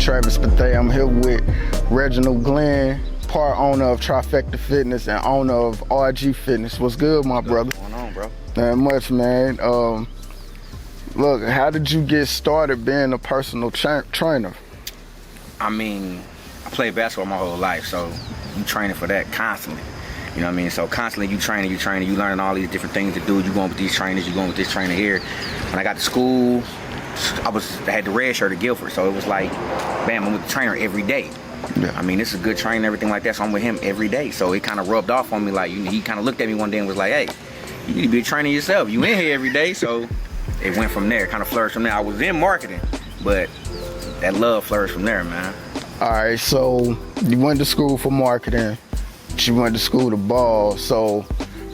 Travis Bethea. I'm here with Reginald Glenn, part owner of Trifecta Fitness and owner of RGFitness. What's good, my brother? What's going on, bro? Not much, man. Look, how did you get started being a personal trainer? I mean, I played basketball my whole life, so you training for that constantly. You know what I mean? So constantly you training, you learning all these different things to do. You going with these trainers, you going with this trainer here. When I got to school, I had the red shirt at Guilford, so it was like, bam, I'm with the trainer every day. Yeah. I mean, this is a good trainer, everything like that, so I'm with him every day. So it kind of rubbed off on me, like, he kind of looked at me one day and was like, hey, you need to be a trainer yourself. You in here every day, so it went from there, kind of flourished from there. I was in marketing, but that love flourished from there, man. All right, so you went to school for marketing, you went to school to ball, so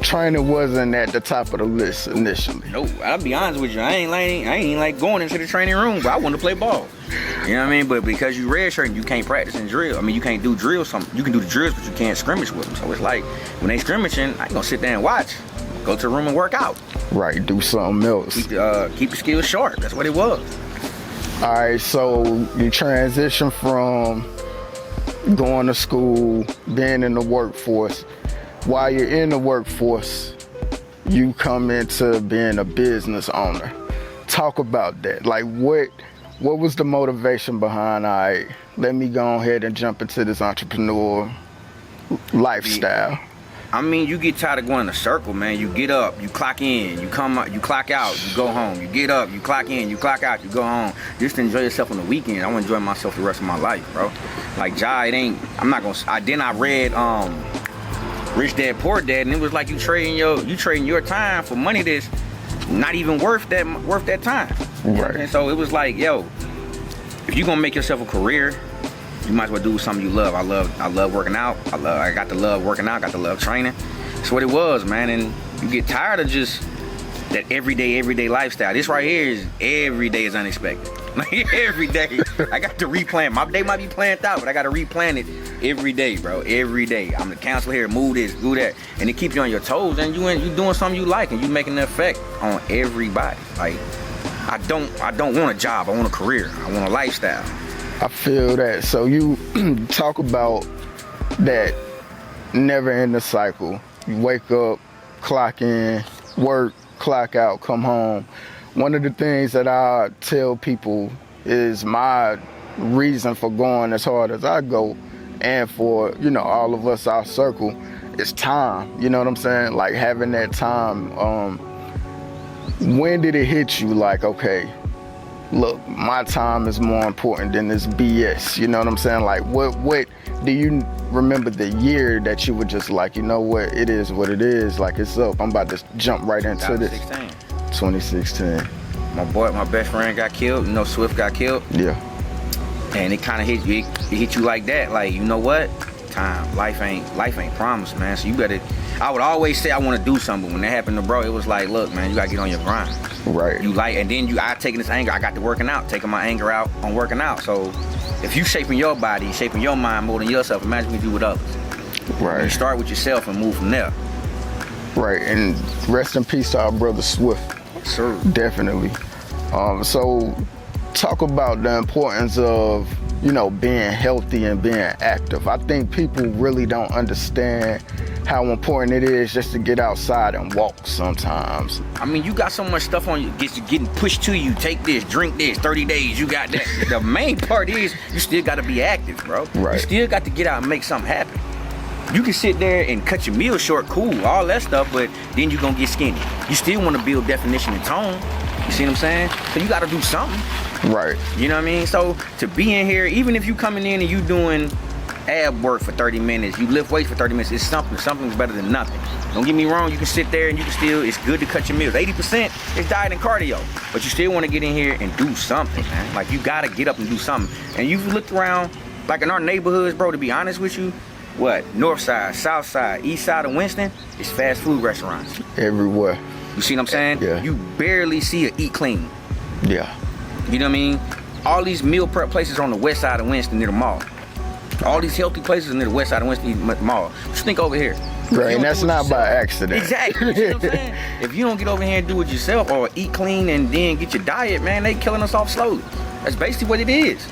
training wasn't at the top of the list initially. No, I'll be honest with you, I ain't like going into the training room, but I want to play ball. You know what I mean? But because you redshirt, you can't practice in drill. I mean, you can't do drills. You can do the drills, but you can't scrimmage with them. So it's like, when they scrimmaging, I ain't gonna sit there and watch. Go to the room and work out. Right, do something else. Keep the skills sharp. That's what it was. All right, so you transition from going to school, being in the workforce. While you're in the workforce, you come into being a business owner. Talk about that. Like, what was the motivation behind, all right, let me go ahead and jump into this entrepreneur lifestyle? I mean, you get tired of going in a circle, man. You get up, you clock in, you come out, you clock out, you go home. You get up, you clock in, you clock out, you go home. Just enjoy yourself on the weekend. I want to enjoy myself the rest of my life, bro. Like, it ain't, I'm not gonna, I read Rich Dad Poor Dad, and it was like you trading your time for money that's not even worth that time. Right. And so it was like, yo, if you gonna make yourself a career, you might as well do something you love. I love working out. I got to love working out. Got to love training. That's what it was, man. And you get tired of just that everyday lifestyle. This right here is every day is unexpected. Like, every day, I got to replan. My day might be planned out, but I got to replan it every day, bro. Every day. I'm the counselor here. Move this, do that, and it keeps you on your toes. And you doing something you like, and you making an effect on everybody. Like, I don't want a job. I want a career. I want a lifestyle. I feel that. So you talk about that never-ending cycle. You wake up, clock in, work, clock out, come home. One of the things that I tell people is my reason for going as hard as I go, and for, you know, all of us, our circle, is time. You know what I'm saying? Like, having that time. When did it hit you like, okay, look, my time is more important than this BS? You know what I'm saying? Like, what do you remember the year that you were just like, you know what, it is what it is, like, it's up, I'm about to jump right into this? 2016. My best friend got killed. You know, Swift got killed. Yeah. And it kind of hit you. It hit you like that. Like, you know what? Time. Life ain't promised, man. So you better. I would always say I want to do something. But when that happened to bro, it was like, look, man, you gotta get on your grind. Right. And then I taking this anger. I got to working out, taking my anger out on working out. So if you shaping your body, shaping your mind more than yourself, imagine what you do with others. Right. You start with yourself and move from there. Right. And rest in peace to our brother Swift. Sure. Definitely. So talk about the importance of, you know, being healthy and being active. I think people really don't understand how important it is just to get outside and walk sometimes. I mean, you got so much stuff on you, getting pushed to you. Take this, drink this, 30 days, you got that. The main part is you still got to be active, bro. Right. You still got to get out and make something happen. You can sit there and cut your meal short, cool, all that stuff, but then you're gonna get skinny. You still want to build definition and tone. You see what I'm saying? So you got to do something. Right. You know what I mean? So to be in here, even if you coming in and you doing ab work for 30 minutes, you lift weights for 30 minutes, it's something. Something's better than nothing. Don't get me wrong, you can sit there and you can still, it's good to cut your meals. 80% is diet and cardio, but you still want to get in here and do something, man. Like, you got to get up and do something. And you've looked around, like in our neighborhoods, bro, to be honest with you, what, north side, south side, east side of Winston, it's fast food restaurants. Everywhere. You see what I'm saying? Yeah. You barely see a eat clean. Yeah. You know what I mean? All these meal prep places are on the west side of Winston near the mall. All these healthy places near the west side of Winston Mall. Just think over here. Right, and that's not by accident. Exactly. You see what I'm saying? If you don't get over here and do it yourself or eat clean and then get your diet, man, they killing us off slowly. That's basically what it is.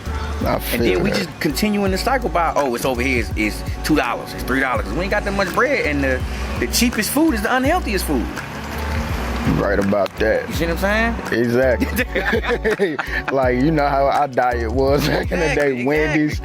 I feel And then we that. just continue in the cycle by, oh, it's over here, it's $2, it's $3. We ain't got that much bread, and the cheapest food is the unhealthiest food. Right about that. You see what I'm saying? Exactly. Like, you know how our diet was back in the day. Wendy's,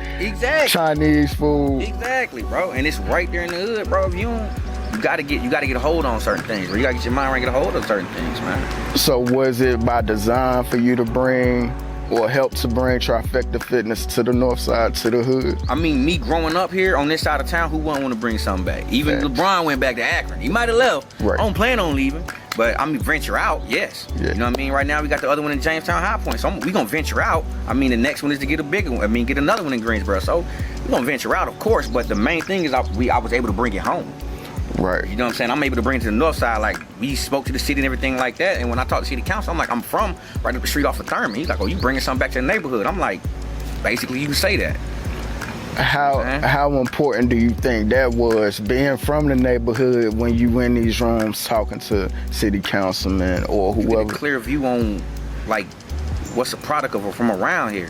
Chinese food. Exactly, bro. And it's right there in the hood, bro. If you don't, you gotta get a hold on certain things, bro. You gotta get your mind right, get a hold on certain things, man. So was it by design for you to bring or help to bring Trifecta Fitness to the north side, to the hood? I mean, me growing up here on this side of town, who wouldn't want to bring something back? Even LeBron went back to Akron. He might have left. Right. I don't plan on leaving. But I mean, venture out, yes. Yeah. You know what I mean? Right now, we got the other one in Jamestown, High Point. So we gonna venture out. I mean, the next one is to get a bigger one. I mean, get another one in Greensboro. So we gonna venture out, of course. But the main thing is I was able to bring it home. Right. You know what I'm saying? I'm able to bring it to the north side. Like, we spoke to the city and everything like that. And when I talked to city council, I'm like, I'm from right up the street off of Thurman. He's like, oh, you bringing something back to the neighborhood? I'm like, basically, you can say that. How important do you think that was, being from the neighborhood, when you in these rooms talking to city councilmen or You whoever? get a clear view on, like, what's a product of from around here.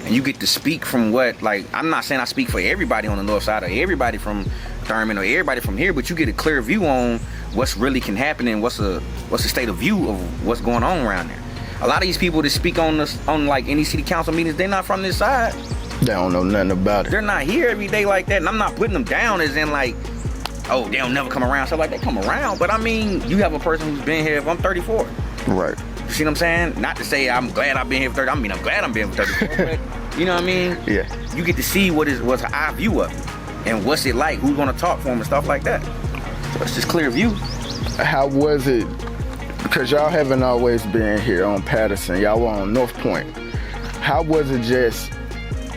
And you get to speak from what, like, I'm not saying I speak for everybody on the north side or everybody from Thurman or everybody from here, but you get a clear view on what's really can happen and what's the state of view of what's going on around there. A lot of these people that speak on like any city council meetings, they're not from this side. They don't know nothing about it. They're not here every day like that. And I'm not putting them down as in like, oh, they'll never come around. So like, they come around. But I mean, you have a person who's been here, if I'm 34. Right. You see what I'm saying? Not to say I'm glad I've been here for 30. I mean, I'm glad I'm been here for 34. But you know what I mean? Yeah. You get to see what's our view of it. And what's it like? Who's gonna talk for them and stuff like that. So it's just clear view. How was it? Because y'all haven't always been here on Patterson. Y'all were on North Point. How was it just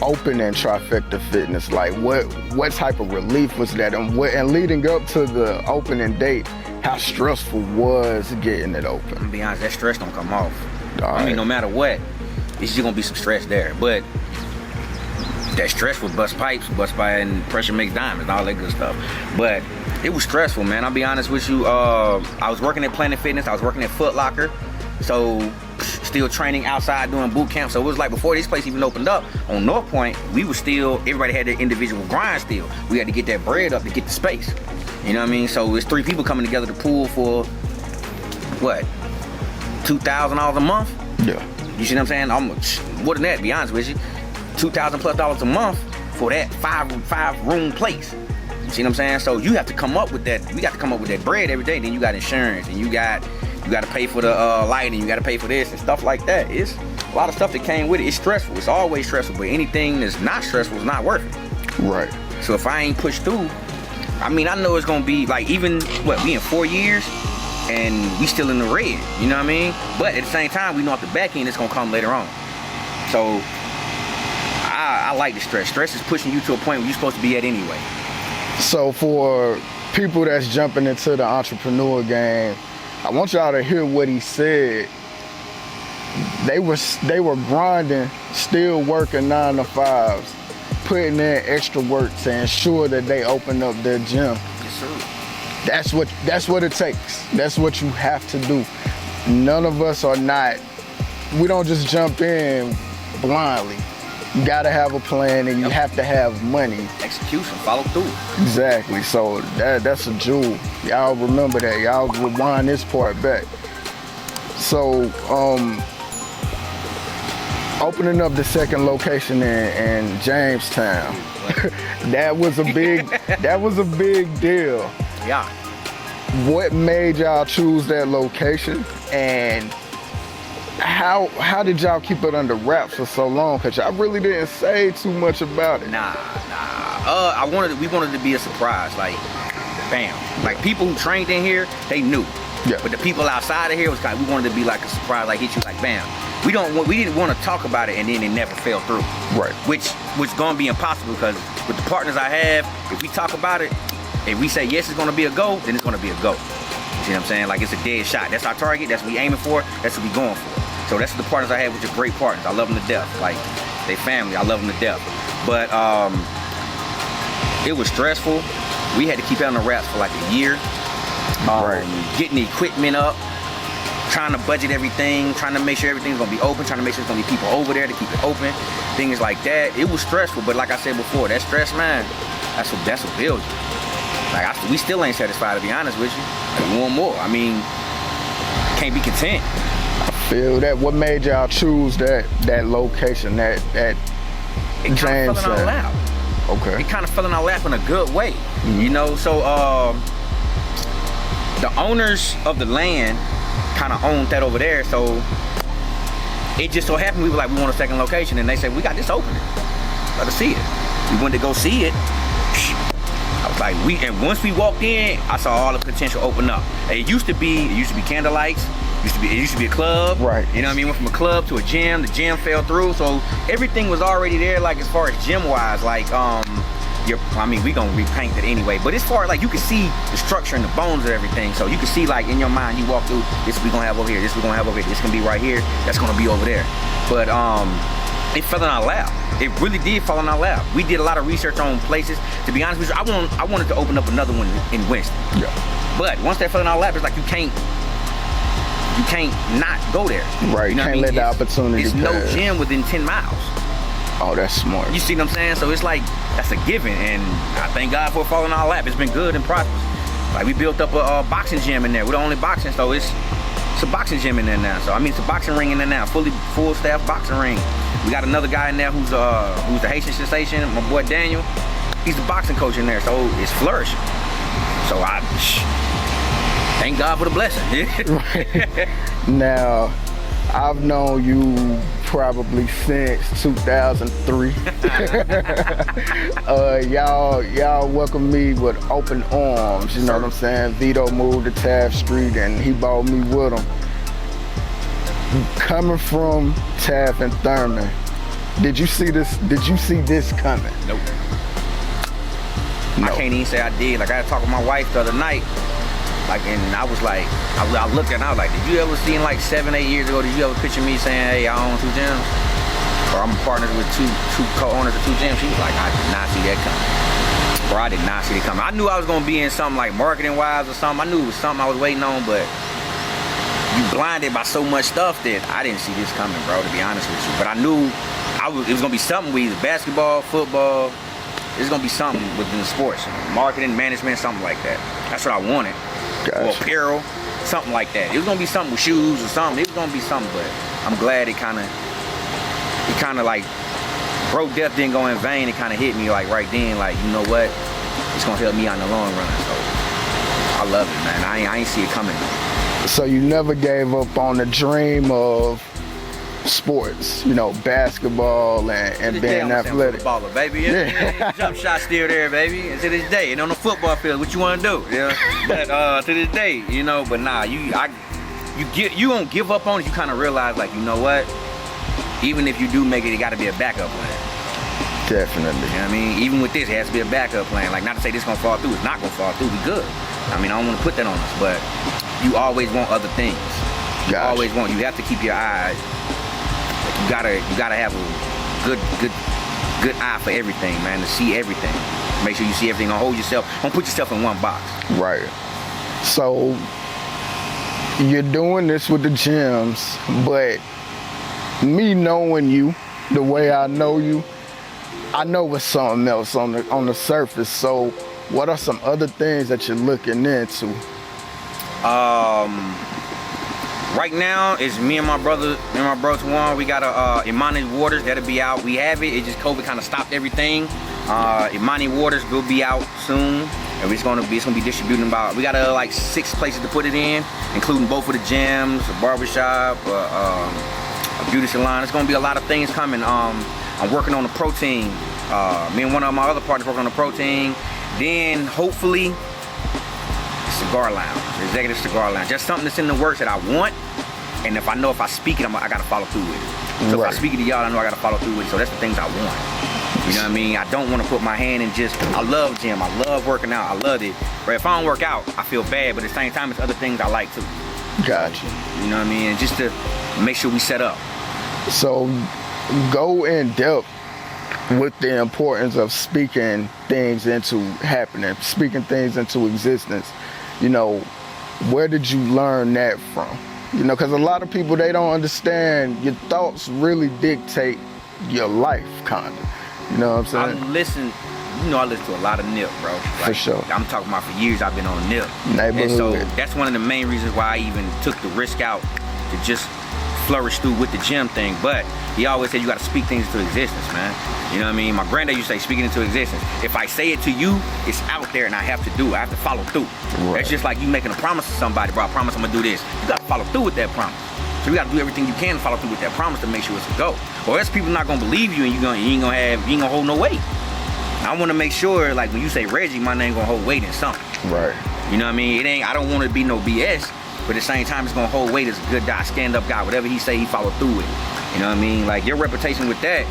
opening Trifecta Fitness? Like, what type of relief was that? And leading up to the opening date, how stressful was getting it open? I'm gonna be honest, that stress don't come off. All I mean, right. no matter what, it's just gonna be some stress there. But that stress with bust pipes, bust by, and pressure makes diamonds, all that good stuff. But it was stressful, man. I'll be honest with you. I was working at Planet Fitness. I was working at Foot Locker. So still training outside doing boot camp. So it was like before this place even opened up on North Point, we were still, everybody had their individual grind still. We had to get that bread up to get the space. You know what I mean? So it's 3 people coming together to pool for what? $2,000 a month? Yeah. You see what I'm saying? More than that, to be honest with you. $2,000+ a month for that five room place. You see what I'm saying? So you have to come up with that. We got to come up with that bread every day. Then you got insurance, and you got to pay for the lighting. You got to pay for this and stuff like that. It's a lot of stuff that came with it. It's stressful. It's always stressful. But anything that's not stressful is not worth it. Right. So if I ain't pushed through, I mean, I know it's gonna be like, even we in 4 years and we still in the red. You know what I mean? But at the same time, we know at the back end it's gonna come later on. So I like the stress. Stress is pushing you to a point where you're supposed to be at anyway. So for people that's jumping into the entrepreneur game, I want y'all to hear what he said. They were grinding, still working 9 to 5s, putting in extra work to ensure that they open up their gym. Yes, sir. That's what it takes. That's what you have to do. None of us are not, we don't just jump in blindly. You gotta have a plan, and you have to have money. Execution, follow through. Exactly. So that's a jewel. Y'all remember that. Y'all rewind this part back. So opening up the second location in Jamestown, that was a big deal. Yeah. What made y'all choose that location, and how did y'all keep it under wraps for so long? Cause y'all really didn't say too much about it. Nah. We wanted to be a surprise, like, bam. Like, people who trained in here, they knew. Yeah. But the people outside of here was we wanted to be like a surprise, like hit you like bam. We didn't want to talk about it and then it never fell through. Right. Which gonna be impossible, because with the partners I have, if we talk about it, if we say yes, it's gonna be a go, then it's gonna be a go. You see what I'm saying? Like, it's a dead shot. That's our target. That's what we aiming for. That's what we going for. So that's what the partners I have, which are great partners. I love them to death. Like, they family. I love them to death. But it was stressful. We had to keep it on the wraps for like a year. Right. Getting the equipment up, trying to budget everything, trying to make sure everything's gonna be open, trying to make sure there's gonna be people over there to keep it open, things like that. It was stressful, but like I said before, that stress, man, that's what builds you. Like, we still ain't satisfied, to be honest with you. Like, we want more. I mean, can't be content. Feel that. What made y'all choose that location, that It kind of fell in our lap. Okay. It kind of fell in our lap in a good way, you know. So the owners of the land kind of owned that over there. So it just so happened we were like, we want a second location, and they said, we got this opening. Let us see it. We went to go see it. I was like, and once we walked in, I saw all the potential open up. It used to be candlelights. It used to be a club. Right. You know what I mean? Went from a club to a gym. The gym fell through, so everything was already there. Like, as far as gym wise, like I mean, we gonna repaint it anyway. But as far as, like, you can see the structure and the bones of everything. So you can see, like, in your mind, you walk through, this we gonna have over here. This we gonna have over here. This gonna be right here. That's gonna be over there. But it fell in our lap. It really did fall in our lap. We did a lot of research on places. To be honest with you, I wanted to open up another one in Winston. Yeah. But once that fell in our lap, it's like you can't not go there. Right. You know can't let the opportunity There's no gym within 10 miles. Oh, that's smart. You see what I'm saying? So it's like, that's a given, and I thank God for it falling in our lap. It's been good and prosperous. Like, we built up a boxing gym in there. We're the only boxing, so it's a boxing gym in there now. So I mean, it's a boxing ring in there now, full staff boxing ring. We got another guy in there who's the Haitian sensation, my boy Daniel. He's the boxing coach in there, so it's flourishing. So thank God for the blessing. Now, I've known you probably since 2003. Y'all welcomed me with open arms, you know what I'm saying? Vito moved to Taft Street and he brought me with him. Coming from Taft and Thurman, did you see this coming? Nope. No. I can't even say I did. Like, I had to talk with my wife the other night. Like, and I was like, I looked at it and I was like, did you ever see, like 7, 8 years ago, did you ever picture me saying, hey, I own 2 gyms? Or I'm partnered with two co-owners of 2 gyms? She was like, I did not see that coming. Bro, I did not see it coming. I knew I was gonna be in something like marketing-wise or something. I knew it was something I was waiting on, but you blinded by so much stuff that I didn't see this coming, bro, to be honest with you. But I knew it was gonna be something with either basketball, football. It's gonna be something within the sports, marketing, management, something like that. That's what I wanted. Gotcha. Or apparel, something like that. It was gonna be something with shoes or something. It was gonna be something, but I'm glad it kind of like broke death didn't go in vain. It kind of hit me like right then, like, you know what? It's gonna help me out in the long run. So I love it, man. I ain't see it coming. So you never gave up on the dream of sports, you know, basketball and being athletic. Baller, baby. Yeah. Jump shot still there, baby. And to this day, and on the football field, what you want to do? Yeah. But to this day, you know. But nah, you don't give up on it. You kind of realize, like, you know what? Even if you do make it, it got to be a backup plan. Definitely. You know what I mean? Even with this, it has to be a backup plan. Like, not to say this gonna fall through. It's not gonna fall through. We good. I mean, I don't want to put that on us, but you always want other things. You always want. You have to keep your eyes. You gotta have a good eye for everything, man, to see everything. Make sure you see everything. Don't hold yourself. Don't put yourself in one box. Right. So you're doing this with the gyms, but me knowing you the way I know you, I know it's something else on the surface. So what are some other things that you're looking into? Right now, it's me and my brother Juan. We got Imani Waters that'll be out. We have it. It just COVID kind of stopped everything. Imani Waters will be out soon, and it's gonna be distributing about. We got like 6 places to put it in, including both of the gyms, a barbershop, a beauty salon. It's gonna be a lot of things coming. I'm working on the protein. Me and one of my other partners working on the protein. Then hopefully, cigar lounge, executive cigar lounge. Just something that's in the works that I want, and if I know if I speak it, I gotta follow through with it. So right. If I speak it to y'all, I know I gotta follow through with it. So that's the things I want. You know what I mean? I don't want to put my hand in just. I love gym. I love working out. I love it. But if I don't work out, I feel bad. But at the same time, it's other things I like too. Gotcha. You know what I mean? And just to make sure we set up. So go in depth with the importance of speaking things into happening, speaking things into existence. You know, where did you learn that from? You know, because a lot of people, they don't understand your thoughts really dictate your life, kind of. You know what I'm saying? I listen to a lot of NIP, bro. Like, for sure. I'm talking about for years I've been on NIP. Neighborhood. And so that's one of the main reasons why I even took the risk out to just flourish through with the gym thing. But he always said you got to speak things into existence, man. You know what I mean? My granddad used to say, speak it into existence. If I say it to you, it's out there and I have to do it. I have to follow through. Right. That's just like you making a promise to somebody, bro. I promise I'm gonna do this. You gotta follow through with that promise. So you gotta do everything you can to follow through with that promise to make sure it's a go. Or else people not gonna believe you and you ain't gonna hold no weight. I wanna make sure, like when you say Reggie, my name gonna hold weight in something. Right. You know what I mean? I don't want it to be no BS, but at the same time, it's gonna hold weight as a good guy, stand-up guy. Whatever he say, he follow through with it. You know what I mean? Like your reputation with that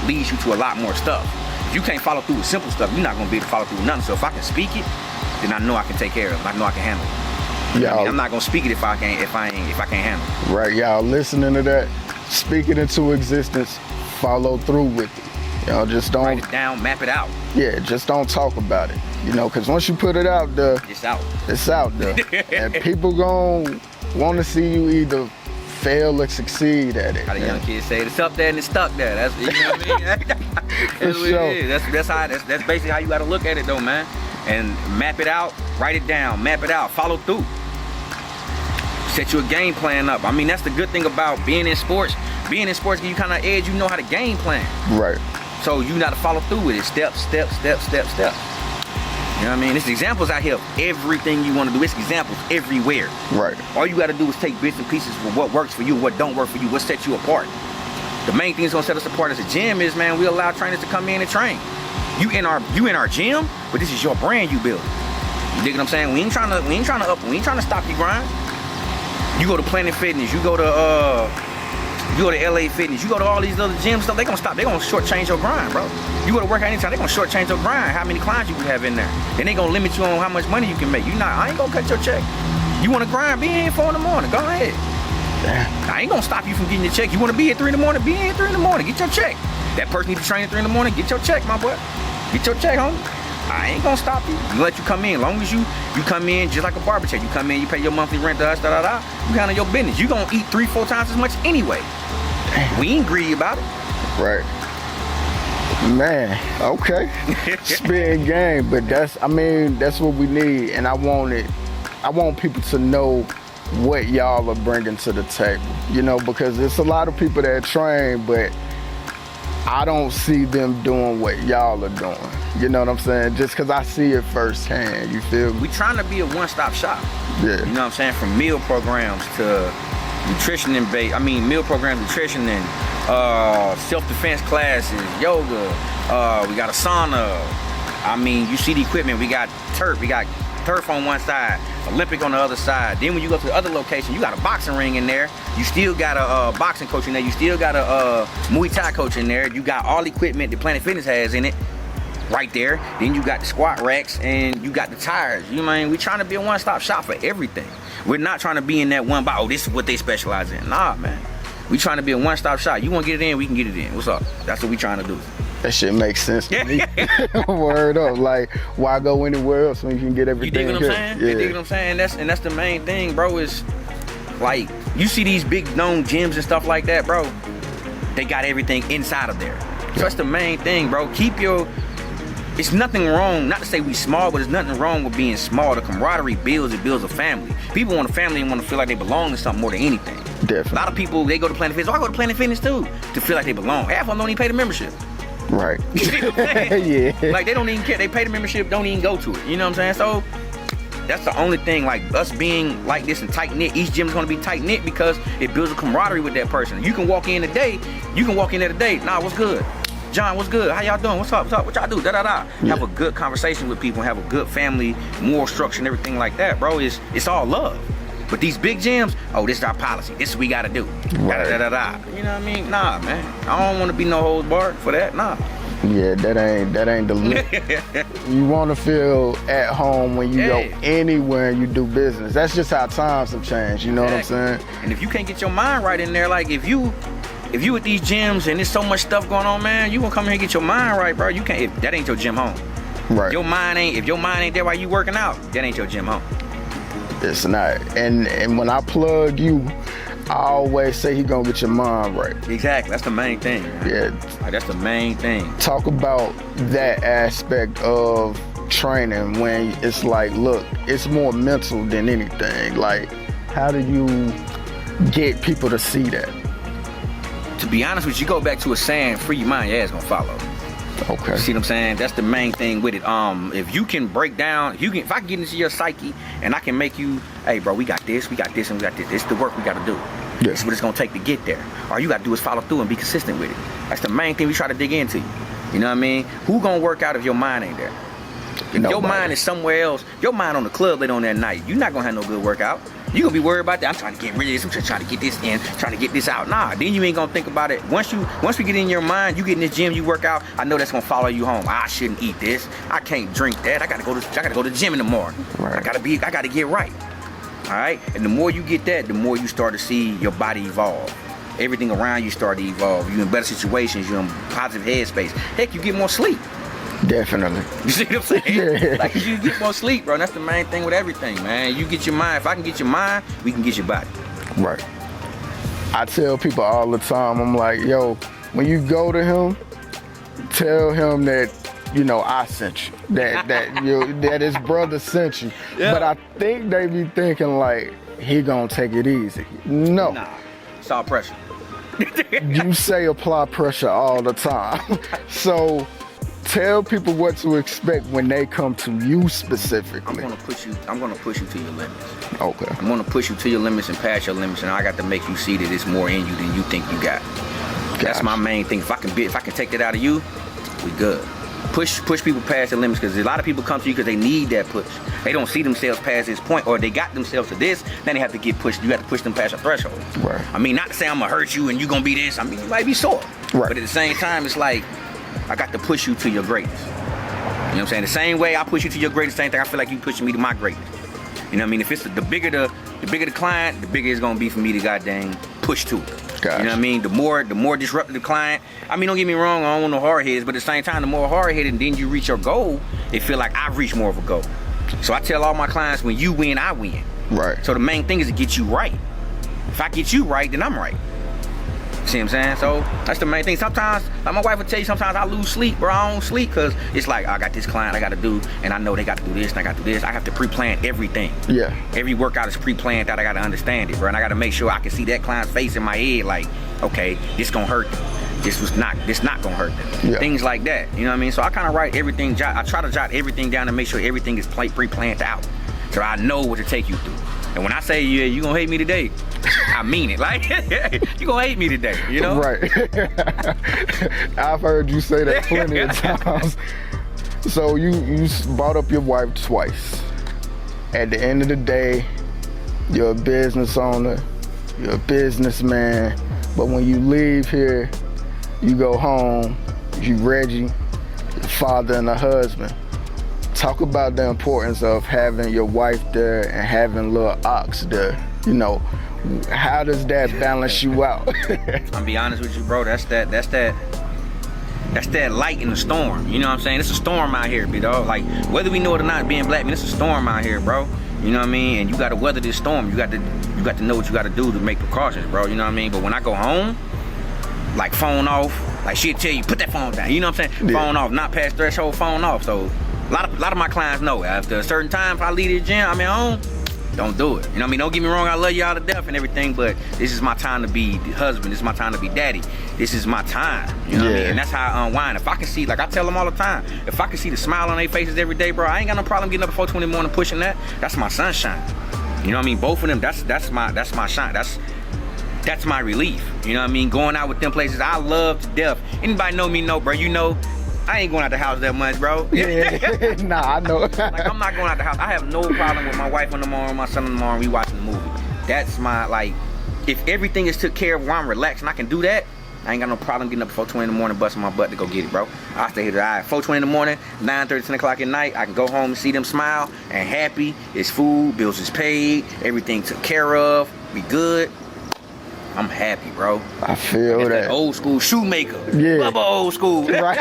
leads you to a lot more stuff. If you can't follow through with simple stuff, you're not gonna be able to follow through with nothing. So if I can speak it, then I know I can take care of it. I know I can handle it. You know what I mean? I'm not gonna speak it if I can't handle it. Right, y'all listening to that? Speak it into existence. Follow through with it. Y'all just don't write it down, map it out. Yeah, just don't talk about it. You know, because once you put it out there, it's out. It's out there, and people gon' want to see you either fail or succeed at it. How the young kids say, it's up there and it's stuck there. That's, you know what I mean? That's what it is. That's basically how you gotta look at it though, man. And map it out, write it down, map it out, follow through. Set your game plan up. I mean, that's the good thing about being in sports. Being in sports, you kind of edge, you know how to game plan. Right. So you got to follow through with it, step. You know what I mean? There's examples out here of everything you want to do. It's examples everywhere. Right. All you got to do is take bits and pieces from what works for you, what don't work for you, what sets you apart. The main thing that's gonna set us apart as a gym is, man, we allow trainers to come in and train. You in our gym, but this is your brand you build. You dig what I'm saying? We ain't trying to stop your grind. You go to Planet Fitness, you go to LA Fitness, you go to all these other gyms stuff, they gonna shortchange your grind, bro. You go to work out anytime, they gonna shortchange your grind, how many clients you can have in there. Then they gonna limit you on how much money you can make. I ain't gonna cut your check. You wanna grind, be in 4 in the morning, go ahead. I ain't gonna stop you from getting your check. You wanna be at 3 in the morning, be in 3 in the morning, get your check. That person need to train at 3 in the morning, get your check, my boy. Get your check, homie. I ain't gonna stop you. You let you come in. As long as you come in just like a barber check. You come in, you pay your monthly rent to us, you handle your business. You gonna eat 3-4 times as much anyway. We ain't greedy about it. Right. Man, okay. Spitting game, but that's what we need. And I want people to know what y'all are bringing to the table. You know, because there's a lot of people that train, but I don't see them doing what y'all are doing. You know what I'm saying? Just because I see it firsthand, you feel me? We trying to be a one-stop shop. Yeah. You know what I'm saying? From meal programs to nutrition and meal programs, nutrition and self-defense classes, yoga. We got a sauna. I mean, you see the equipment. We got turf. We got turf on one side, Olympic on the other side. Then when you go to the other location, you got a boxing ring in there. You still got a boxing coach in there. You still got a Muay Thai coach in there. You got all the equipment that Planet Fitness has in it right there. Then you got the squat racks and you got the tires. You know what I mean? We trying to be a one-stop shop for everything. We're not trying to be in that one box. Oh, this is what they specialize in. Nah, man. We trying to be a one-stop shop. You want to get it in, we can get it in. What's up? That's what we trying to do. That shit makes sense to me. Word up. Like, why go anywhere else when you can get everything? You dig what I'm saying? Yeah. You dig what I'm saying? That's the main thing, bro, is like, you see these big known gyms and stuff like that, bro. They got everything inside of there. So that's the main thing, bro. It's nothing wrong, not to say we small, but there's nothing wrong with being small. The camaraderie builds a family. People want a family and want to feel like they belong to something more than anything. Definitely. A lot of people, they go to Planet Fitness. Oh, I go to Planet Fitness too, to feel like they belong. Half of them don't even pay the membership. Right. You know what I'm saying? Yeah. Like, they don't even care. They pay the membership, don't even go to it. You know what I'm saying? So that's the only thing, like us being like this and tight knit. Each gym is going to be tight knit because it builds a camaraderie with that person. You can walk in today. Nah, what's good? John, what's good? How y'all doing? What's up? What y'all do? Yeah. Have a good conversation with people. Have a good family, moral structure and everything like that, bro. It's all love. But these big gyms, oh, this is our policy. This is what we got to do. Right. You know what I mean? Nah, man. I don't want to be no holds barred for that. Nah. Yeah, that ain't the look. You want to feel at home when you go anywhere and you do business. That's just how times have changed. You know what I'm saying? And if you can't get your mind right in there, like if you at these gyms and there's so much stuff going on, man, you gonna come here and get your mind right, bro. You can't. If that ain't your gym home. Right. If your mind ain't there while you working out, that ain't your gym home. It's not. And when I plug you, I always say he gonna get your mind right. Exactly. That's the main thing. Man. Yeah. Like, that's the main thing. Talk about that aspect of training when it's like, look, it's more mental than anything. Like, how do you get people to see that? To be honest with you, go back to a saying, free your mind, your ass gonna follow. Okay. You see what I'm saying? That's the main thing with it. If you can break down, if I can get into your psyche and I can make you, hey bro, we got this, and we got this. This is the work we gotta do. Yeah. This is what it's gonna take to get there. All you gotta do is follow through and be consistent with it. That's the main thing we try to dig into. You know what I mean? Who gonna work out if your mind ain't there? If your mind is somewhere else, your mind on the club late on that night, you're not gonna have no good workout. You gonna be worried about that. I'm trying to get rid of this. I'm just trying to get this in, trying to get this out. Nah, then you ain't gonna think about it. Once we get in your mind, you get in this gym, you work out. I know that's gonna follow you home. I shouldn't eat this. I can't drink that. I gotta go to the gym in the morning. Right. I gotta get right. All right. And the more you get that, the more you start to see your body evolve. Everything around you start to evolve. You're in better situations. You're in positive headspace. Heck, you get more sleep. Definitely. You see what I'm saying? Yeah. Like, you get more sleep, bro. That's the main thing with everything, man. You get your mind. If I can get your mind, we can get your body. Right. I tell people all the time, I'm like, yo, when you go to him, tell him that, you know, I sent you. That his brother sent you. Yeah. But I think they be thinking like, he gonna take it easy. No. Nah, it's all pressure. You say apply pressure all the time. So tell people what to expect when they come to you specifically. I'm gonna push you to your limits. Okay. I'm gonna push you to your limits and past your limits, and I got to make you see that it's more in you than you think you got. Gotcha. That's my main thing. If I can take that out of you, we good. Push people past their limits, because a lot of people come to you because they need that push. They don't see themselves past this point, or they got themselves to this, then they have to get pushed. You have to push them past a threshold. Right. I mean, not to say I'm gonna hurt you and you gonna be this. I mean, you might be sore. Right. But at the same time, it's like, I got to push you to your greatness. You know what I'm saying? The same way I push you to your greatest, same thing I feel like you pushing me to my greatness. You know what I mean? If it's the bigger the client, the bigger it's gonna be for me to goddamn push to it. Gotcha. You know what I mean? The more disruptive the client. I mean, don't get me wrong, I don't want no hard heads, but at the same time, the more hard headed, and then you reach your goal, it feel like I've reached more of a goal. So I tell all my clients, when you win, I win. Right. So the main thing is to get you right. If I get you right, then I'm right. See what I'm saying? So that's the main thing. Sometimes, like my wife will tell you, sometimes I lose sleep, or I don't sleep, because it's like, I got this client I got to do, and I know they got to do this, and I got to do this. I have to pre-plan everything. Yeah. Every workout is pre-planned out. I got to understand it, bro. And I got to make sure I can see that client's face in my head, like, okay, this gonna hurt them. This not gonna hurt them. Yeah. Things like that. You know what I mean? So I kind of write everything. I try to jot everything down to make sure everything is pre-planned out, so I know what to take you through. And when I say, yeah, you gonna hate me today, I mean it. Like, you gonna hate me today, you know? Right. I've heard you say that plenty of times. So you brought up your wife twice. At the end of the day, you're a business owner, you're a businessman, but when you leave here, you go home, you Reggie, your father and a husband. Talk about the importance of having your wife there and having little ox there. You know, how does that balance you out? I'll be honest with you, bro. That's that light in the storm. You know what I'm saying? It's a storm out here, big dog. Like, whether we know it or not, being black, man, it's a storm out here, bro. You know what I mean? And you got to weather this storm. You got to know what you got to do to make precautions, bro. You know what I mean? But when I go home, like, phone off, like, she'll tell you, put that phone down. You know what I'm saying? Yeah. Phone off, not past threshold, phone off. So a lot of my clients know, after a certain time, if I leave the gym, I'm at home, don't do it. You know what I mean? Don't get me wrong, I love y'all to death and everything, but this is my time to be the husband. This is my time to be daddy. This is my time. You know what I mean? And that's how I unwind. If I can see, like I tell them all the time, if I can see the smile on their faces every day, bro, I ain't got no problem getting up at 4:20 in the morning pushing that. That's my sunshine. You know what I mean? Both of them, that's my shine. That's my relief. You know what I mean? Going out with them places, I love to death. Anybody know me know, bro, you know, I ain't going out the house that much, bro. Yeah. Nah, I know. Like, I'm not going out the house. I have no problem with my wife in the morning, my son in the morning, we watching the movie. That's my, like, if everything is took care of while I'm relaxed and I can do that, I ain't got no problem getting up at 4:20 in the morning, busting my butt to go get it, bro. I stay here till 4:20 in the morning, 9:30, 10 o'clock at night. I can go home and see them smile and happy. It's food, bills is paid, everything took care of, we good. I'm happy, bro. I feel that. Old school shoemaker. Yeah. Bubba old school. Right.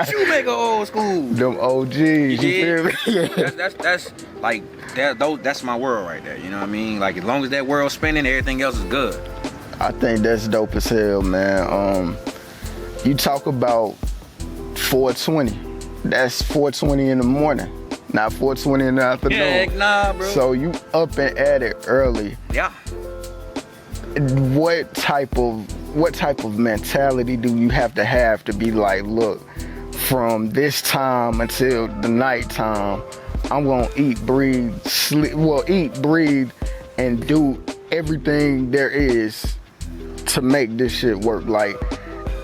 Shoemaker old school. Them OGs, you feel me? Yeah. That's like that's my world right there. You know what I mean? Like as long as that world's spinning, everything else is good. I think that's dope as hell, man. You talk about 420. That's 420 in the morning, not 420 in the afternoon. Yeah, heck nah, bro. So you up and at it early. Yeah. What type of mentality do you have to be like, look, from this time until the nighttime, I'm gonna eat, breathe, and do everything there is to make this shit work? Like,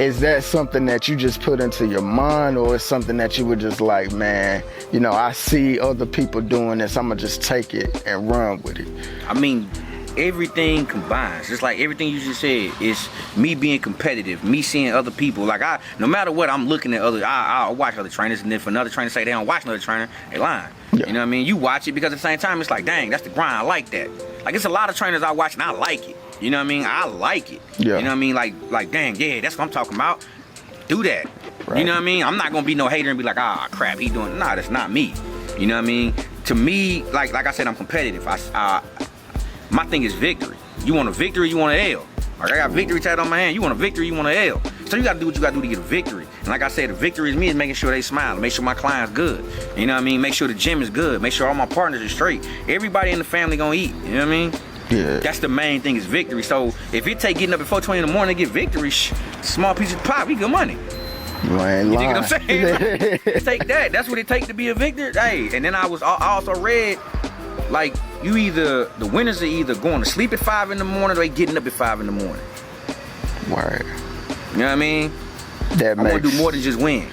is that something that you just put into your mind, or is something that you would just like, man, you know, I see other people doing this, I'm gonna just take it and run with it? I mean, everything combines. Just like everything you just said, is me being competitive, me seeing other people. Like no matter what, I'm looking at I'll watch other trainers, and then for another trainer to say they don't watch another trainer, they lying. Yeah. You know what I mean? You watch it because at the same time, it's like, dang, that's the grind. I like that. Like it's a lot of trainers I watch and I like it. You know what I mean? I like it. Yeah. You know what I mean? Like, dang, yeah, that's what I'm talking about. Do that. Right. You know what I mean? I'm not gonna be no hater and be like, ah, crap, he doing. Nah, that's not me. You know what I mean? To me, like I said, I'm competitive. My thing is victory. You want a victory, you want an L. Like I got victory tattooed on my hand. You want a victory, you want an L. So you gotta do what you gotta do to get a victory. And like I said, the victory is me is making sure they smile, make sure my client's good. You know what I mean? Make sure the gym is good. Make sure all my partners are straight. Everybody in the family gonna eat. You know what I mean? Yeah. That's the main thing is victory. So if it take getting up at 4:20 in the morning to get victory, small piece of pop, we good money. You ain't lying. You dig what I'm saying? Take that. That's what it take to be a victor. Hey, and then I also read, like, the winners are either going to sleep at 5 in the morning or they getting up at 5 in the morning. Word. You know what I mean? That I'm makes... gonna do more than just win.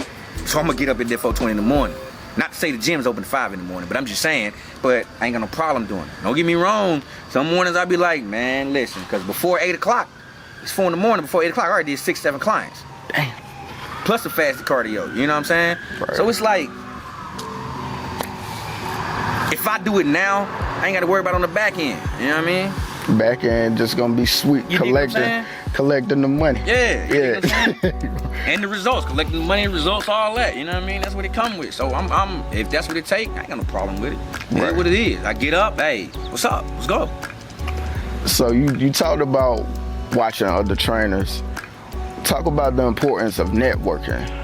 So I'm gonna get up at 4:20 in the morning. Not to say the gym's open at 5 in the morning, but I'm just saying, but I ain't got no problem doing it. Don't get me wrong. Some mornings I'll be like, man, listen, because before 8 o'clock, it's 4 in the morning, before 8 o'clock, I already did 6, 7 clients. Damn. Plus the fasted cardio, you know what I'm saying? Right. So it's like, if I do it now, I ain't got to worry about it on the back end, you know what I mean? Back end just gonna be sweet, You dig what I'm saying? collecting the money. Yeah, you dig what I'm Yeah. saying? And the results, collecting the money, results, all that, you know what I mean? That's what it come with. So I'm if that's what it take, I ain't got no problem with it. That's what it is. I get up, hey, what's up? Let's go. So you talked about watching other trainers. Talk about the importance of networking.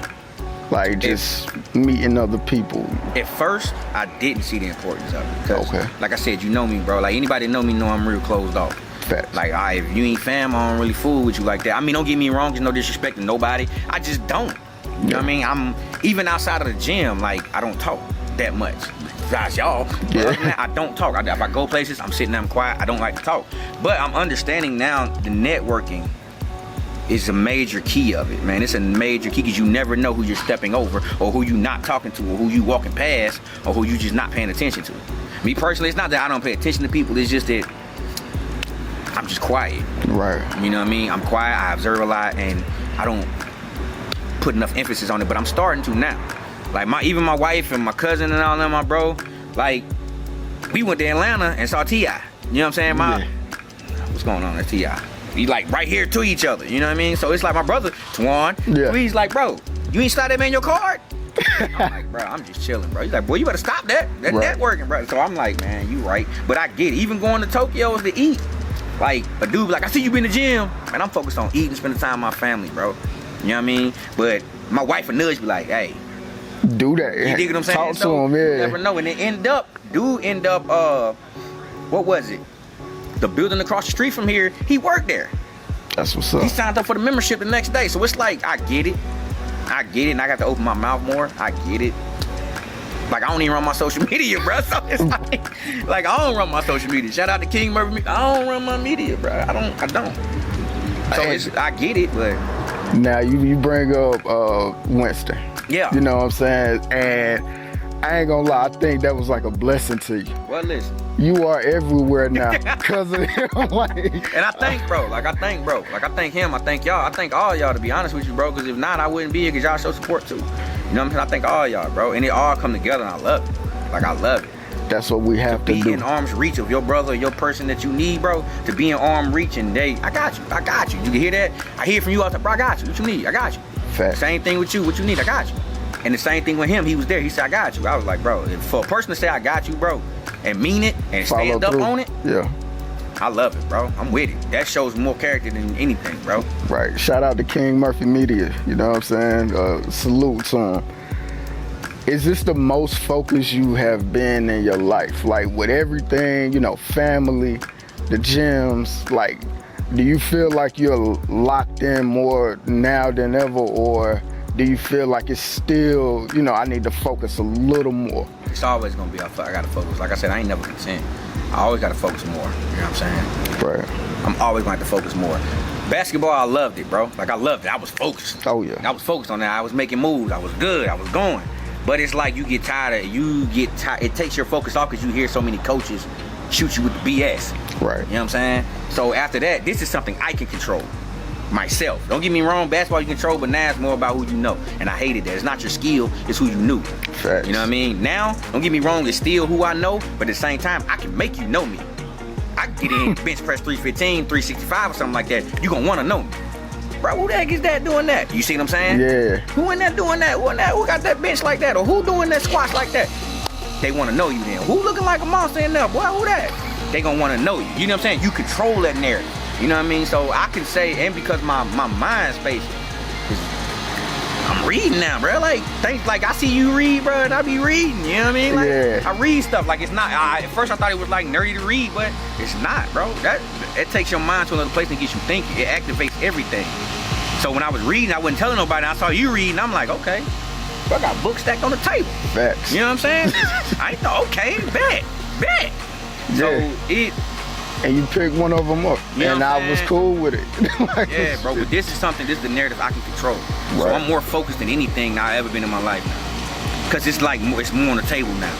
Like just meeting other people. At first, I didn't see the importance of it. Because, Okay. like I said, you know me, bro. Like anybody that know me know I'm real closed off. Facts. Like, if you ain't fam, I don't really fool with you like that. I mean, don't get me wrong, there's no disrespect to nobody. I just don't. You know what I mean? I'm even outside of the gym, like I don't talk that much. Besides y'all, but other than that, I don't talk. If I go places, I'm sitting there, I'm quiet. I don't like to talk. But I'm understanding now the networking is a major key of it, man. It's a major key because you never know who you're stepping over or who you're not talking to or who you walking past or who you just not paying attention to. Me personally, it's not that I don't pay attention to people. It's just that I'm just quiet. Right. You know what I mean? I'm quiet, I observe a lot, and I don't put enough emphasis on it, but I'm starting to now. Like even my wife and my cousin and all them, my bro, like we went to Atlanta and saw T.I. You know what I'm saying? What's going on at T.I.? We like right here to each other, you know what I mean? So it's like my brother, Twan, he's like, bro, you ain't slide that man your card? I'm like, bro, I'm just chilling, bro. He's like, boy, you better stop that. That's networking, bro. So I'm like, man, you right. But I get it. Even going to Tokyo is to eat. Like, a dude like, I see you be in the gym. And I'm focused on eating, spending time with my family, bro. You know what I mean? But my wife and nudge be like, hey, do that. You dig what I'm saying? Talk to him, You never know. And it end up, what was it? The building across the street from here, he worked there. That's what's up. He signed up for the membership the next day. So it's like, I get it, and I got to open my mouth more. I get it. Like, I don't even run my social media, bro. So it's like I don't run my social media. Shout out to King Murphy. I don't run my media, bro. I don't. So I get it, but now you bring up Winston. Yeah. You know what I'm saying? And I ain't gonna lie, I think that was like a blessing to you. Well, listen. You are everywhere now because of him. And I thank bro. Like I thank him. I thank y'all. I thank all y'all, to be honest with you, bro. Because if not, I wouldn't be here because y'all show support too. You know what I'm saying? I thank all y'all, bro. And it all come together and I love it. Like I love it. That's what we have to be do. in arm's reach of your brother, your person that you need, bro. To be in arm reach and I got you. You can hear that? I hear from you all the time, bro. I got you. What you need? I got you. Fact. Same thing with you. What you need? I got you. And the same thing with him. He was there. He said, I got you. I was like, bro, if for a person to say I got you, bro, and mean it and Follow stand up through. on it, Yeah. I love it, bro. I'm with it. That shows more character than anything, bro. Right. Shout out to King Murphy Media. You know what I'm saying? Salute to him. Is this the most focused you have been in your life? Like with everything, you know, family, the gyms, like, do you feel like you're locked in more now than ever, or do you feel like it's still, you know, I need to focus a little more? It's always gonna be, I gotta focus. Like I said, I ain't never content. I always gotta focus more. You know what I'm saying? Right. I'm always going to have to focus more. Basketball, I loved it, bro. Like, I loved it. I was focused. Oh, yeah. I was focused on that. I was making moves. I was good. I was going. But it's like you get tired. It takes your focus off because you hear so many coaches shoot you with the BS. Right. You know what I'm saying? So after that, this is something I can control myself. Don't get me wrong, basketball you control, but now it's more about who you know. And I hated that. It's not your skill, it's who you knew. Facts. You know what I mean? Now, don't get me wrong, it's still who I know, but at the same time, I can make you know me. I can get in, bench press 315, 365 or something like that. You gonna wanna know me. Bro, who the heck is that doing that? You see what I'm saying? Yeah. Who in there doing that? Who got that bench like that? Or who doing that squats like that? They wanna know you then. Who looking like a monster in there? Boy, who that? They gonna wanna know you. You know what I'm saying? You control that narrative. You know what I mean? So I can say, and because my mind space is, I'm reading now, bro. Like, things like I see you read, bro, and I be reading. You know what I mean? Like, Yeah. I read stuff. Like, it's not, at first I thought it was like nerdy to read, but it's not, bro. It takes your mind to another place and gets you thinking. It activates everything. So when I was reading, I wasn't telling nobody. I saw you reading. I'm like, okay, bro, I got books stacked on the table. Facts. You know what I'm saying? I know, okay, bet. So Yeah. And you picked one of them up, You know and what I'm I was saying? cool with it. Like, Yeah, bro, but this is the narrative I can control. So Right. I'm more focused than anything I've ever been in my life now. Because it's like, it's more on the table now.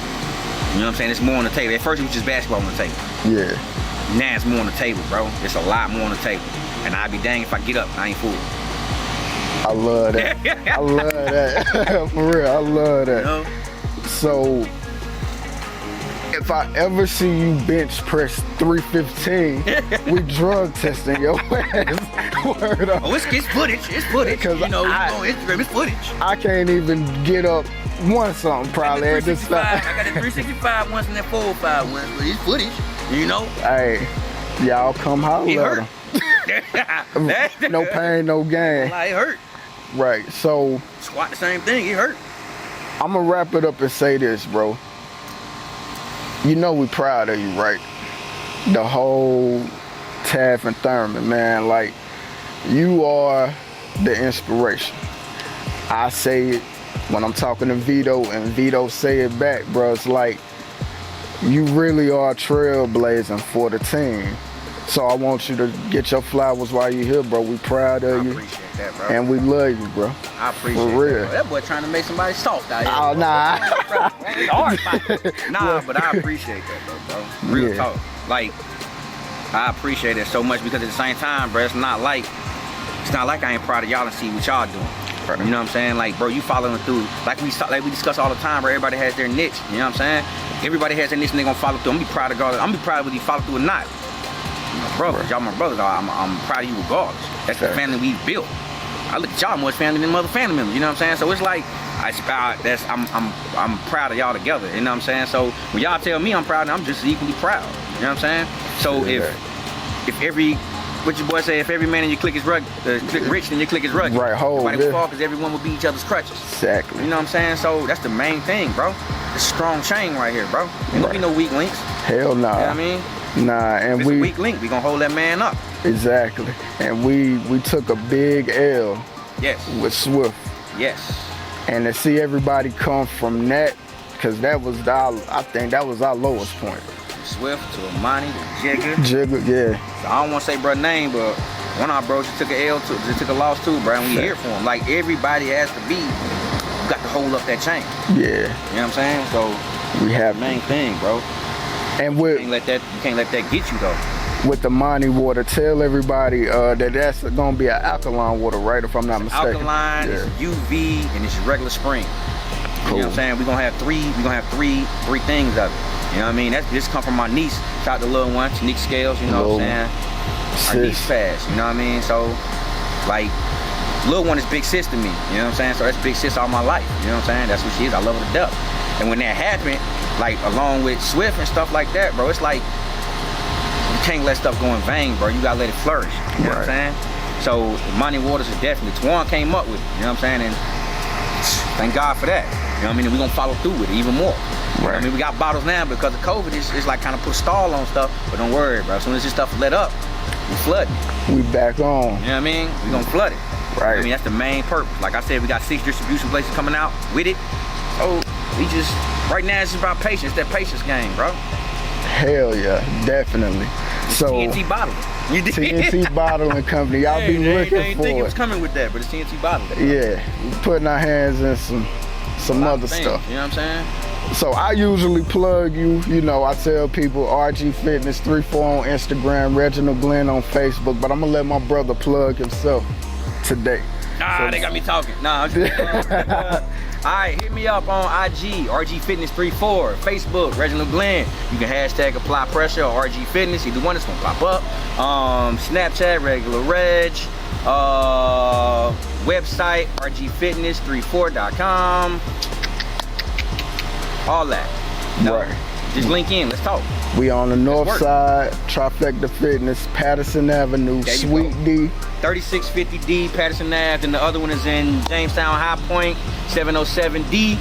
You know what I'm saying? It's more on the table. At first it was just basketball on the table. Yeah. Now it's more on the table, bro. It's a lot more on the table. And I'd be dang if I get up, I ain't fooled. I love that. I love that. For real, I love that. You know? So, if I ever see you bench press 315, we drug testing your ass. Word up. Oh, it's footage. It's footage. Because You know, I- on Instagram, it's footage. I can't even get up one something probably at this time. I got a 365 once and that 405 once, but it's footage. You know? Hey, y'all come holler It at hurt. 'em. No pain, no gain. Like, it hurt. Right, so Squat the same thing, it hurt. I'm gonna wrap it up and say this, bro. You know we proud of you, right? The whole Taff and Thurman, man. Like, you are the inspiration. I say it when I'm talking to Vito, and Vito say it back, bro. It's like, you really are trailblazing for the team. So I want you to get your flowers while you're here, bro. We proud of I you. appreciate that, bro. And we love you, bro. I appreciate For real. that. Bro. That boy trying to make somebody soft out here. Oh, nah. It's hard, man. Nah, but I appreciate that, bro. Real Yeah. talk. Like, I appreciate it so much because at the same time, bro, it's not like I ain't proud of y'all and see what y'all doing. Right. You know what I'm saying? Like, bro, you following through. Like we discuss all the time, bro. Everybody has their niche. You know what I'm saying? Everybody has their niche and they gonna follow through. I'm gonna be proud of God. I'm gonna be proud whether you follow through or not. My brothers, Right. y'all my brothers. I'm proud of you regardless. That's the Okay. family we built. I look at y'all more as family than other family members. You know what I'm saying? So it's like I'm proud of y'all together. You know what I'm saying? So when y'all tell me I'm proud, I'm just equally proud. You know what I'm saying? So Yeah. if every what your boy say, if every man in your clique is rich, then your clique is rugged. Right, hold Everybody will it. fall because everyone will be each other's crutches. Exactly. You know what I'm saying? So that's the main thing, bro. It's a strong chain right here, bro. Ain't gonna be no weak links. Hell nah. You know what I mean? Nah, and If it's we a weak link, we gonna hold that man up. exactly. And we took a big L Yes. with Swift. Yes. And to see everybody come from that, because I think that was our lowest point. Swift to Amani to Jigger. Jigger, yeah. So I don't want to say bro name, but one of our bros just took a L too, just took a loss too, bro. And we here for him. Like everybody has to be. You got to hold up that chain. Yeah. You know what I'm saying? So We have main thing, bro. and You can't let that get you though. with the Monty water, tell everybody that's gonna be an alkaline water, right? If I'm not mistaken. Alkaline, Yeah. it's UV, and it's regular spring. You Cool. know what I'm saying? We're gonna have three things of it. You know what I mean? This come from my niece. Shout out to little one, Nick Scales, you know what I'm saying? Our niece fast, you know what I mean? So, like, little one is big sis to me, you know what I'm saying? So that's big sis all my life, you know what I'm saying? That's what she is, I love her to death. And when that happened, like, along with Swift and stuff like that, bro, it's like, you can't let stuff go in vain, bro. You gotta let it flourish, you know what I'm saying? So, Money Waters is definitely, Twan came up with it, you know what I'm saying? And thank God for that, you know what I mean? And we gonna follow through with it even more. You know what I mean, we got bottles now because of COVID. It's like kind of put a stall on stuff, but don't worry, bro. As soon as this stuff let up, we flood it. We back on. You know what I mean? We gonna flood it. Right. I mean, that's the main purpose. Like I said, we got 6 distribution places coming out with it. So we just, right now it's just about patience. That patience game, bro. Hell yeah, definitely. So TNT bottling. You did. TNT Bottling Company. Y'all be looking for it. Think it was coming with that, but it's TNT Bottling. Yeah, we putting our hands in some other stuff. You know what I'm saying? So I usually plug you, you know, I tell people RGFitness 34 on Instagram, Reginald Glenn on Facebook, but I'm gonna let my brother plug himself today. So, they got me talking. Nah, I'm just Alright, hit me up on IG, RGFitness 34, Facebook, Reginald Glenn. You can hashtag apply pressure or RGFitness, either one is gonna pop up. Snapchat, regular Reg, website, RGFitness34.com. All that. Right. Just link in, let's talk. We on the north side, Trifecta Fitness, Patterson Avenue, Suite D. 3650D, Patterson Ave, and the other one is in Jamestown, High Point, 707D,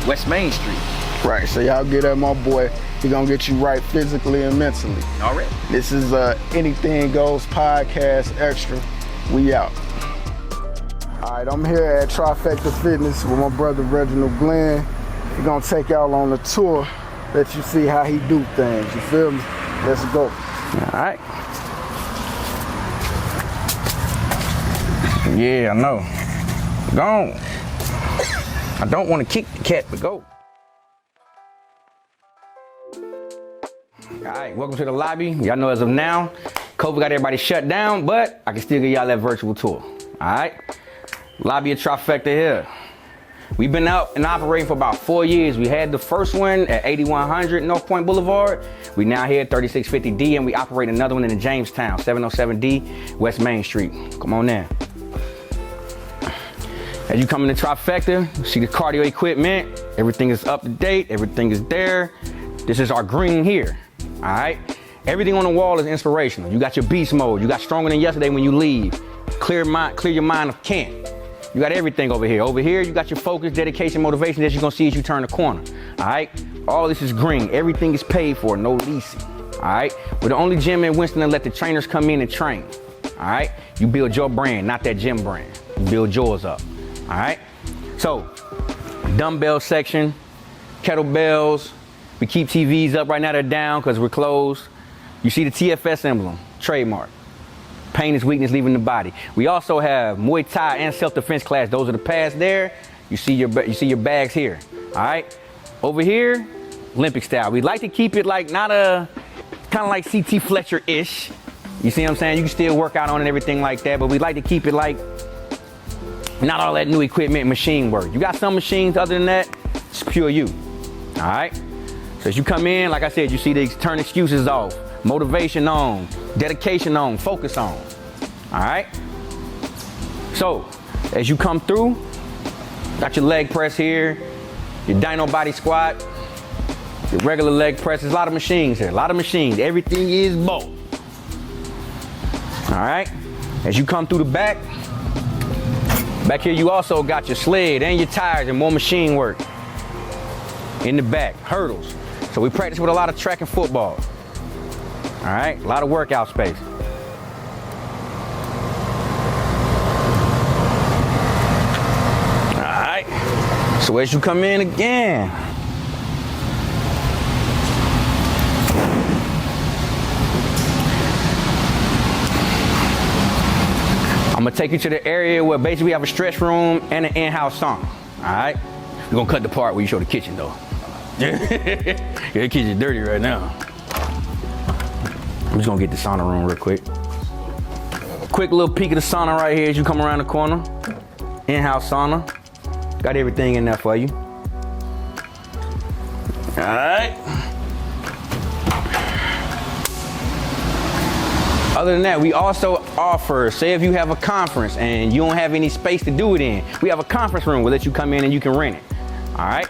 West Main Street. Right, so y'all get at my boy. He gonna get you right physically and mentally. All right. This is Anything Goes Podcast Extra. We out. All right, I'm here at Trifecta Fitness with my brother Reginald Glenn. We're gonna take y'all on the tour, let you see how he do things, you feel me? Let's go. All right. Yeah, I know. Gone. I don't want to kick the cat, but go. All right, welcome to the lobby. Y'all know as of now, COVID got everybody shut down, but I can still give y'all that virtual tour. All right? Lobby of Trifecta here. We've been out and operating for about 4 years. We had the first one at 8100 North Point Boulevard. We now here at 3650D, and we operate another one in Jamestown, 707D West Main Street. Come on now. As you come into Trifecta, you see the cardio equipment. Everything is up to date. Everything is there. This is our green here. All right. Everything on the wall is inspirational. You got your beast mode. You got stronger than yesterday when you leave. Clear your mind of can't. You got everything over here. Over here, you got your focus, dedication, motivation that you're gonna see as you turn the corner. All right. All this is green. Everything is paid for. No leasing. All right. We're the only gym in Winston that let the trainers come in and train. All right. You build your brand, not that gym brand. You build yours up. All right. So, dumbbell section, kettlebells. We keep TVs up right now. They're down because we're closed. You see the TFS emblem, trademark. Pain is weakness leaving the body. We also have Muay Thai and self-defense class. Those are the pads there. You see your bags here. All right. Over here, Olympic style. We like to keep it like not a kind of like CT Fletcher-ish. You see what I'm saying? You can still work out on it and everything like that, but we like to keep it like not all that new equipment and machine work. You got some machines. Other than that, it's pure you. All right. So as you come in, like I said, you see the turn excuses off. Motivation on, dedication on, focus on. All right? So, as you come through, got your leg press here, your dyno body squat, your regular leg press. There's a lot of machines here, a lot of machines. Everything is both. All right? As you come through the back here you also got your sled and your tires and more machine work. In the back, hurdles. So we practice with a lot of track and football. All right, a lot of workout space. All right, so as you come in again, I'm gonna take you to the area where basically we have a stretch room and an in-house sauna. All right, we're gonna cut the part where you show the kitchen though. Yeah, the kitchen's dirty right now. I'm just gonna get the sauna room real quick. Quick little peek of the sauna right here as you come around the corner. In-house sauna. Got everything in there for you. All right. Other than that, we also offer, say if you have a conference and you don't have any space to do it in, we have a conference room. We'll let you come in and you can rent it. All right?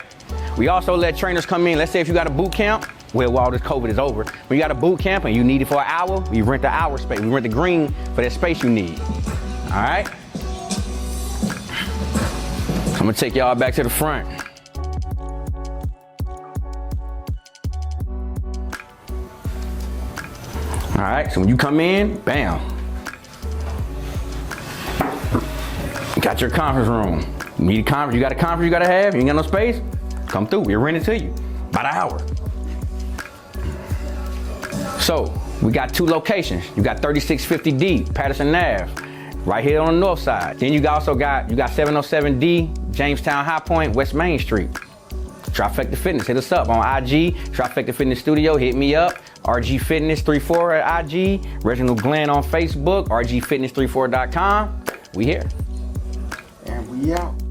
We also let trainers come in. Let's say if you got a boot camp, well, while this COVID is over, when you got a boot camp and you need it for an hour, we rent the hour space. We rent the green for that space you need. All right? I'm gonna take y'all back to the front. All right, so when you come in, bam. You got your conference room. You need a conference, you got a conference you gotta have, you ain't got no space? Come through, we'll rent it to you by the hour. So, we got 2 locations. You got 3650D, Patterson Ave, right here on the north side. Then you also got 707D, Jamestown High Point, West Main Street. Trifecta Fitness, hit us up on IG, Trifecta Fitness Studio, hit me up. RGFitness 34 at IG, Reginald Glenn on Facebook, RGFitness34.com. We here. And we out.